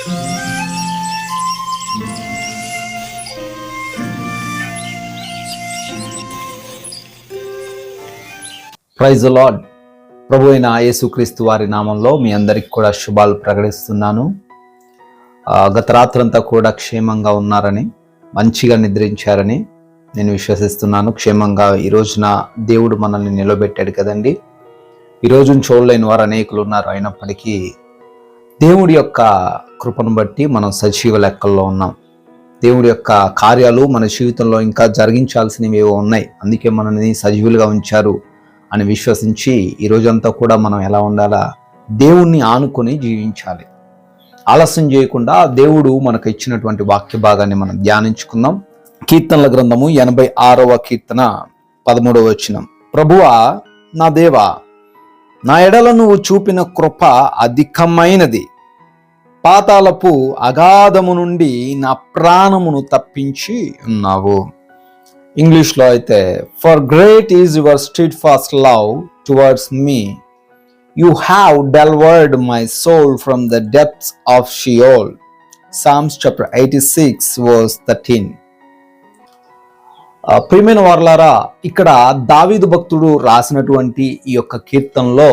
Praise the lord. ప్రభు అయిన యేసుక్రీస్తు వారి నామంలో మీ అందరికి కూడా శుభాలు ప్రకటిస్తున్నాను. గత రాత్రంతా కూడా క్షేమంగా ఉన్నారని, మంచిగా నిద్రించారని నేను విశ్వసిస్తున్నాను. క్షేమంగా ఈ రోజున దేవుడు మనల్ని నిలబెట్టాడు కదండి. ఈ రోజును చూడలేని వారు అనేకులు ఉన్నారు. అయినప్పటికీ దేవుడి యొక్క కృపను బట్టి మనం సజీవ లెక్కల్లో ఉన్నాం. దేవుడి యొక్క కార్యాలు మన జీవితంలో ఇంకా జరిగించాల్సినవి ఏవో ఉన్నాయి. అందుకే మనల్ని సజీవులుగా ఉంచారు అని విశ్వసించి ఈ రోజంతా కూడా మనం ఎలా ఉండాలా? దేవుణ్ణి ఆనుకొని జీవించాలి. ఆలస్యం చేయకుండా దేవుడు మనకు ఇచ్చినటువంటి వాక్య భాగాన్ని మనం ధ్యానించుకుందాం. కీర్తనల గ్రంథము 86వ కీర్తన 13వ వచనం. ప్రభువా నా దేవా, నా ఎడల నువ్వు చూపిన కృప అధికమైనది. పాతాళపు అగాధము నుండి నా ప్రాణమును తప్పించి ఉన్నావు. ఇంగ్లీష్లో అయితే, for great is your steadfast love towards me, you have delivered my soul from the depths of Sheol. Psalms chapter 86 verse 13. ప్రియమైన వారలారా, ఇక్కడ దావీదు భక్తుడు రాసినటువంటి ఈ యొక్క కీర్తనలో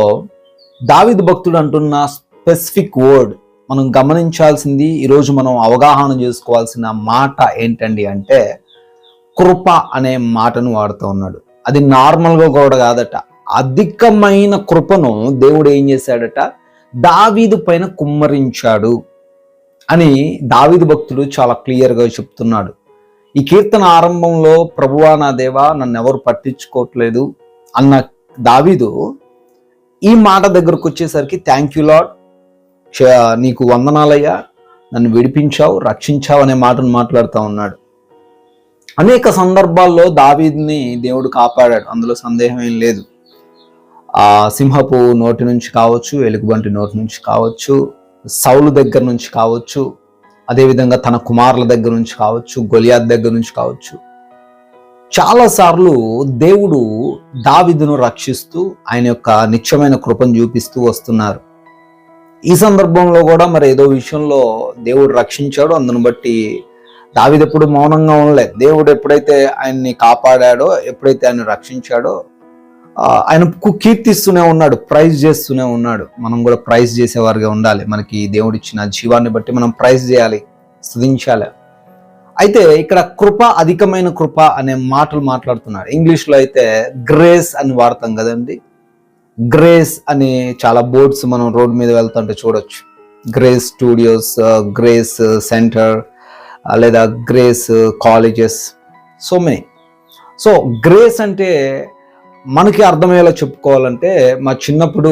దావీదు భక్తుడు అంటున్న స్పెసిఫిక్ వర్డ్ మనం గమనించాల్సింది, ఈరోజు మనం అవగాహన చేసుకోవాల్సిన మాట ఏంటండి అంటే, కృప అనే మాటను వాడుతూ ఉన్నాడు. అది నార్మల్గా కూడా కాదట, అధికమైన కృపను దేవుడు ఏం చేశాడట, దావీదు పైన కుమ్మరించాడు అని దావీదు భక్తుడు చాలా క్లియర్గా చెప్తున్నాడు. ఈ కీర్తన ఆరంభంలో ప్రభువా నా దేవా, నన్ను ఎవరు పట్టించుకోవట్లేదు అన్న దావీదు ఈ మాట దగ్గరకు వచ్చేసరికి థ్యాంక్ యూ లార్డ్, నీకు వందనాలయ్యా, నన్ను విడిపించావు, రక్షించావు అనే మాటను మాట్లాడుతూ ఉన్నాడు. అనేక సందర్భాల్లో దావీదుని దేవుడు కాపాడాడు, అందులో సందేహం ఏం లేదు. ఆ సింహపు నోటి నుంచి కావచ్చు, ఎలుగుబంటి నోటి నుంచి కావచ్చు, సౌలు దగ్గర నుంచి కావచ్చు, అదేవిధంగా తన కుమారుల దగ్గర నుంచి కావచ్చు, గొలియాత్ దగ్గర నుంచి కావచ్చు, చాలాసార్లు దేవుడు దావీదును రక్షిస్తూ ఆయన యొక్క నిత్యమైన కృపను చూపిస్తూ వస్తున్నారు. ఈ సందర్భంలో కూడా మరి ఏదో విషయంలో దేవుడు రక్షించాడు, అందును బట్టి దావీదు ఎప్పుడు మౌనంగా ఉండలేదు. దేవుడు ఎప్పుడైతే ఆయన్ని కాపాడాడో, ఎప్పుడైతే ఆయన రక్షించాడో ఆయనకు కీర్తిస్తూనే ఉన్నాడు, ప్రైజ్ చేస్తూనే ఉన్నాడు. మనం కూడా ప్రైజ్ చేసేవారుగా ఉండాలి. మనకి దేవుడు ఇచ్చిన జీవాన్ని బట్టి మనం ప్రైజ్ చేయాలి, స్తుతించాలి. అయితే ఇక్కడ కృప, అధికమైన కృప అనే మాటలు మాట్లాడుతున్నాడు. ఇంగ్లీష్లో అయితే గ్రేస్ అని వాడతాం కదండి. గ్రేస్ అని చాలా బోర్డ్స్ మనం రోడ్ మీద వెళ్తుంటే చూడొచ్చు. గ్రేస్ స్టూడియోస్, గ్రేస్ సెంటర్, లేదా grace colleges, so many. So grace అంటే మనకి అర్థమయ్యేలా చెప్పుకోవాలంటే, మా చిన్నప్పుడు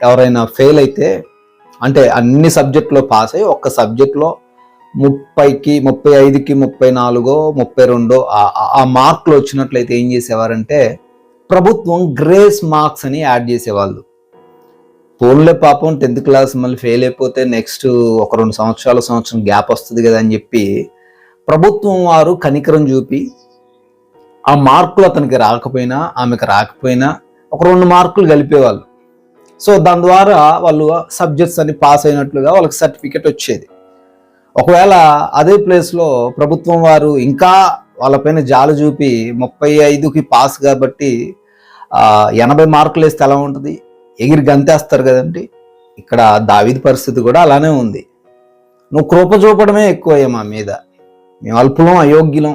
ఎవరైనా ఫెయిల్ అయితే, అంటే అన్ని సబ్జెక్టులో పాస్ అయ్యి ఒక్క సబ్జెక్ట్లో 30కి 35కి 34 32 ఆ మార్కులు వచ్చినట్లయితే ఏం చేసేవారంటే, ప్రభుత్వం గ్రేస్ మార్క్స్ అని యాడ్ చేసేవాళ్ళు. పోన్లే పాపం 10th క్లాస్ మళ్ళీ ఫెయిల్ అయిపోతే నెక్స్ట్ ఒక 2 సంవత్సరం గ్యాప్ వస్తుంది కదా అని చెప్పి ప్రభుత్వం వారు కనికరం చూపి ఆ మార్కులు అతనికి రాకపోయినా, ఆమెకు రాకపోయినా ఒక 2 మార్కులు కలిపేవాళ్ళు. సో దాని ద్వారా వాళ్ళు సబ్జెక్ట్స్ అని పాస్ అయినట్లుగా వాళ్ళకి సర్టిఫికెట్ వచ్చేది. ఒకవేళ అదే ప్లేస్లో ప్రభుత్వం వారు ఇంకా వాళ్ళపైన జాలి చూపి 35కి పాస్ కాబట్టి 80 మార్కులు వేస్తే ఎలా ఉంటుంది? ఎగిరి గంతేస్తారు కదండి. ఇక్కడ దావీదు పరిస్థితి కూడా అలానే ఉంది. నువ్వు కృప చూపడమే ఎక్కువ మా మీద, మేము అల్పులం, అయోగ్యులం,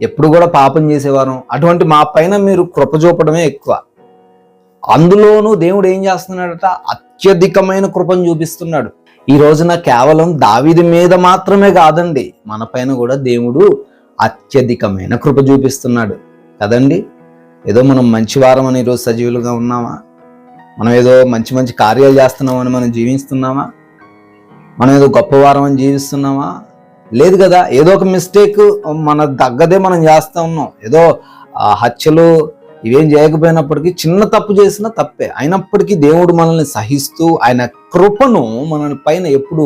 ఎప్పుడు కూడా పాపం చేసేవారం, అటువంటి మా పైన మీరు కృప చూపడమే ఎక్కువ. అందులోనూ దేవుడు ఏం చేస్తున్నాడట, అత్యధికమైన కృపను చూపిస్తున్నాడు. ఈ రోజున కేవలం దావీదు మీద మాత్రమే కాదండి, మన పైన కూడా దేవుడు అత్యధికమైన కృప చూపిస్తున్నాడు కదండి. ఏదో మనం మంచి వారం అని ఈరోజు సజీవులుగా ఉన్నామా? మనం ఏదో మంచి మంచి కార్యాలు చేస్తున్నామని మనం జీవిస్తున్నామా? మనం ఏదో గొప్పవారం అని జీవిస్తున్నామా? లేదు కదా. ఏదో ఒక మిస్టేక్ మన తగ్గదే మనం చేస్తూ ఉన్నాం. ఏదో హత్యలు ఇవేం చేయకపోయినప్పటికీ చిన్న తప్పు చేసినా తప్పే, అయినప్పటికీ దేవుడు మనల్ని సహిస్తూ ఆయన కృపను మన పైన ఎప్పుడు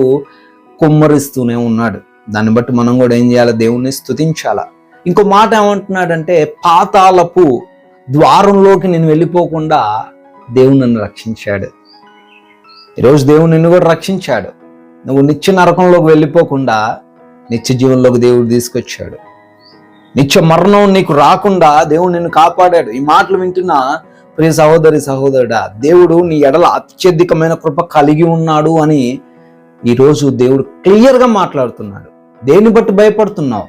కుమ్మరిస్తూనే ఉన్నాడు. దాన్ని బట్టి మనం కూడా ఏం చేయాలి? దేవుణ్ణి స్తుతించాల. ఇంకో మాట ఏమంటున్నాడంటే, పాతాళపు ద్వారంలోకి నేను వెళ్ళిపోకుండా దేవుడు నన్ను రక్షించాడు. ఈరోజు దేవుడు నిన్ను కూడా రక్షించాడు. నువ్వు నిత్య నరకంలోకి వెళ్ళిపోకుండా నిత్య జీవంలోకి దేవుడు తీసుకొచ్చాడు. నిత్య మరణం నీకు రాకుండా దేవుడు నిన్ను కాపాడాడు. ఈ మాటలు వింటున్న ప్రియ సహోదరి సహోదరుడా, దేవుడు నీ ఎడల అత్యధికమైన కృప కలిగి ఉన్నాడు అని ఈరోజు దేవుడు క్లియర్గా మాట్లాడుతున్నాడు. దేన్ని బట్టి భయపడుతున్నావు?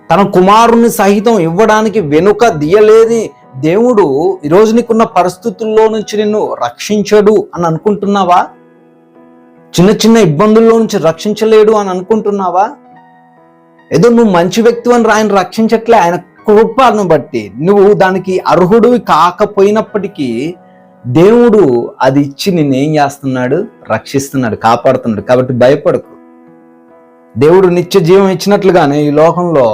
తన కుమారుని సహితం ఇవ్వడానికి వెనుక దియలేని దేవుడు ఈరోజు నీకున్న పరిస్థితుల్లో నుంచి నిన్ను రక్షించడు అని అనుకుంటున్నావా? చిన్న చిన్న ఇబ్బందుల్లో నుంచి రక్షించలేడు అని అనుకుంటున్నావా? ఏదో నువ్వు మంచి వ్యక్తి అని ఆయన రక్షించట్లే. ఆయన కృపను బట్టి నువ్వు దానికి అర్హుడివి కాకపోయినప్పటికీ దేవుడు అది ఇచ్చి నిన్నేం చేస్తున్నాడు? రక్షిస్తున్నాడు, కాపాడుతున్నాడు. కాబట్టి భయపడకు. దేవుడు నిత్య జీవం ఇచ్చినట్లుగానే ఈ లోకంలో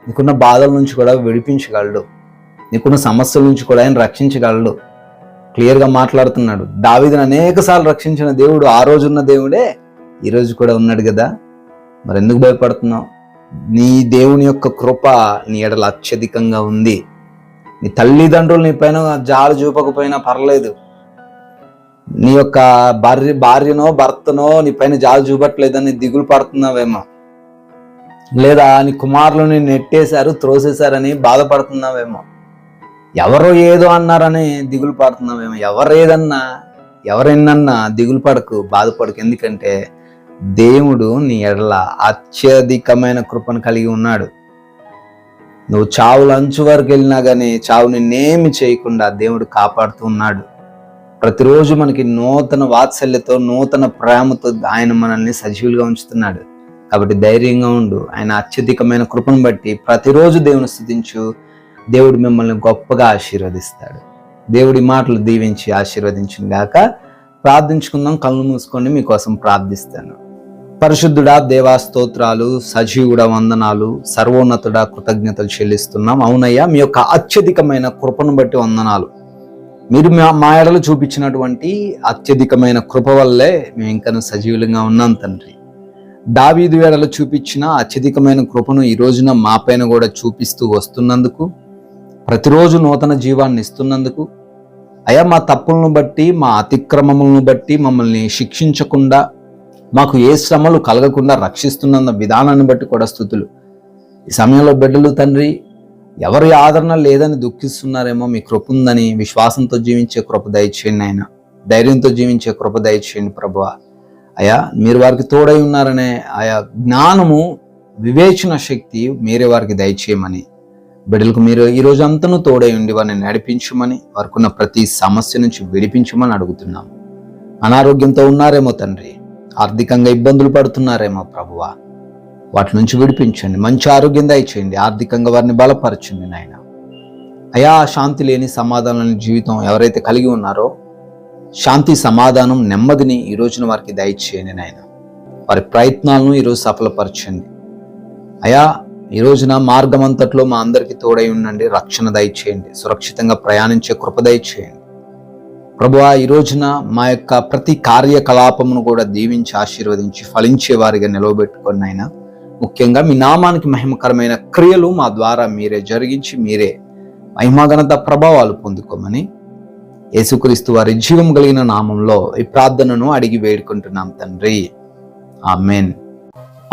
నీకున్న బాధల నుంచి కూడా విడిపించగలడు, నీకున్న సమస్యల నుంచి కూడా ఆయన రక్షించగలడు. క్లియర్గా మాట్లాడుతున్నాడు. దావీదును అనేక సార్లు రక్షించిన దేవుడు ఆ రోజున్న దేవుడే ఈరోజు కూడా ఉన్నాడు కదా. మరి ఎందుకు భయపడుతున్నావు? నీ దేవుని యొక్క కృప నీ ఎడల అత్యధికంగా ఉంది. నీ తల్లిదండ్రులు నీ పైన జాలు చూపకపోయినా పర్లేదు. నీ యొక్క భార్యనో భర్తనో నీ పైన జాలు చూపట్లేదని దిగులు పడుతున్నావేమో, లేదా నీ కుమారులని నెట్టేశారు త్రోసేశారని బాధపడుతున్నావేమో, ఎవరో ఏదో అన్నారని దిగులు పడుతున్నావేమో. ఎవరెన్నన్నా దిగులు పడకు, బాధపడకు. ఎందుకంటే దేవుడు నీ ఎడల అత్యధికమైన కృపను కలిగి ఉన్నాడు. నువ్వు చావుల అంచు వరకు వెళ్ళినా కానీ చావు నిన్నేమి చేయకుండా దేవుడు కాపాడుతూ ఉన్నాడు. ప్రతిరోజు మనకి నూతన వాత్సల్యతో నూతన ప్రేమతో ఆయన మనల్ని సజీవులుగా ఉంచుతున్నాడు. కాబట్టి ధైర్యంగా ఉండు. ఆయన అత్యధికమైన కృపను బట్టి ప్రతిరోజు దేవుని స్తుతించు. దేవుడు మిమ్మల్ని గొప్పగా ఆశీర్వదిస్తాడు. దేవుడి మాటలు దీవించి ఆశీర్వదించిన గాక. ప్రార్థించుకుందాం. కళ్ళు మూసుకొని మీకోసం ప్రార్థిస్తాను. పరిశుద్ధుడా, దేవా స్తోత్రాలు, సజీవుడా వందనాలు, సర్వోన్నతుడా కృతజ్ఞతలు చెల్లిస్తున్నాం. అవునయ్యా, మీ యొక్క అత్యధికమైన కృపను బట్టి వందనాలు. మీరు మా ఎడలు చూపించినటువంటి అత్యధికమైన కృప వల్లే మేము ఇంకా సజీవులంగా ఉన్నాం తండ్రి. దావీదు ఎడలు చూపించిన అత్యధికమైన కృపను ఈ రోజున మా పైన కూడా చూపిస్తూ వస్తున్నందుకు, ప్రతిరోజు నూతన జీవాన్ని ఇస్తున్నందుకు, అయ్యా మా తప్పులను బట్టి మా అతిక్రమములను బట్టి మమ్మల్ని శిక్షించకుండా, మాకు ఏ శ్రమలు కలగకుండా రక్షిస్తున్న విధానాన్ని బట్టి కూడా స్తుతులు. ఈ సమయంలో బిడ్డలు తండ్రి ఎవరి ఆదరణ లేదని దుఃఖిస్తున్నారేమో, మీ కృప ఉందని విశ్వాసంతో జీవించే కృప దయచేయండి ఆయన. ధైర్యంతో జీవించే కృప దయచేయండి ప్రభువా. అయ్యా మీరు వారికి తోడై ఉన్నారనే ఆయా జ్ఞానము, వివేచన శక్తి మీరే వారికి దయచేయమని, బిడ్డలకు మీరు ఈ రోజు అంతను తోడై ఉండి వారిని నడిపించమని, వారికి ఉన్న ప్రతి సమస్య నుంచి విడిపించమని అడుగుతున్నాం. అనారోగ్యంతో ఉన్నారేమో తండ్రి, ఆర్థికంగా ఇబ్బందులు పడుతున్నారేమో ప్రభువా, వాటి నుంచి విడిపించండి. మంచి ఆరోగ్యం దయచేయండి. ఆర్థికంగా వారిని బలపరచండి నాయన. అయా శాంతి లేని సమాధానం జీవితం ఎవరైతే కలిగి ఉన్నారో, శాంతి సమాధానం నెమ్మదిని ఈ రోజున వారికి దయచేయండి నాయన. వారి ప్రయత్నాలను ఈరోజు సఫలపరచండి అయా. ఈ రోజున మార్గం అంతట్లో మా అందరికీ తోడై ఉండండి. రక్షణ దయచేయండి. సురక్షితంగా ప్రయాణించే కృప దయచేయండి ప్రభువా. ఈ రోజున మా యొక్క ప్రతి కార్యకలాపమును కూడా దీవించి ఆశీర్వదించి ఫలించే వారిగా నిలవబెట్టుకొని ఆయన, ముఖ్యంగా మీ నామానికి మహిమకరమైన క్రియలు మా ద్వారా మీరే జరిగించి మీరే మహిమఘనత ప్రభావాలు పొందుకోమని యేసుక్రీస్తు వారి జీవం కలిగిన నామంలో ఈ ప్రార్థనను అడిగి వేడుకుంటున్నాం తండ్రి. ఆమేన్.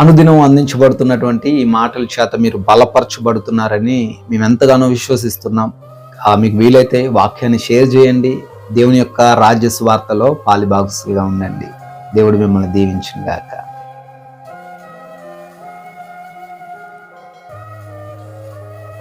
అనుదినం అందించబడుతున్నటువంటి ఈ మాటల చేత మీరు బలపరచబడుతున్నారని మేము ఎంతగానో విశ్వసిస్తున్నాం. మీకు వీలైతే వాక్యాన్ని షేర్ చేయండి. దేవుని యొక్క రాజ్య సువార్తలో పాలిభాగస్తులుగా ఉండండి. దేవుడు మిమ్మల్ని దీవించును గాక.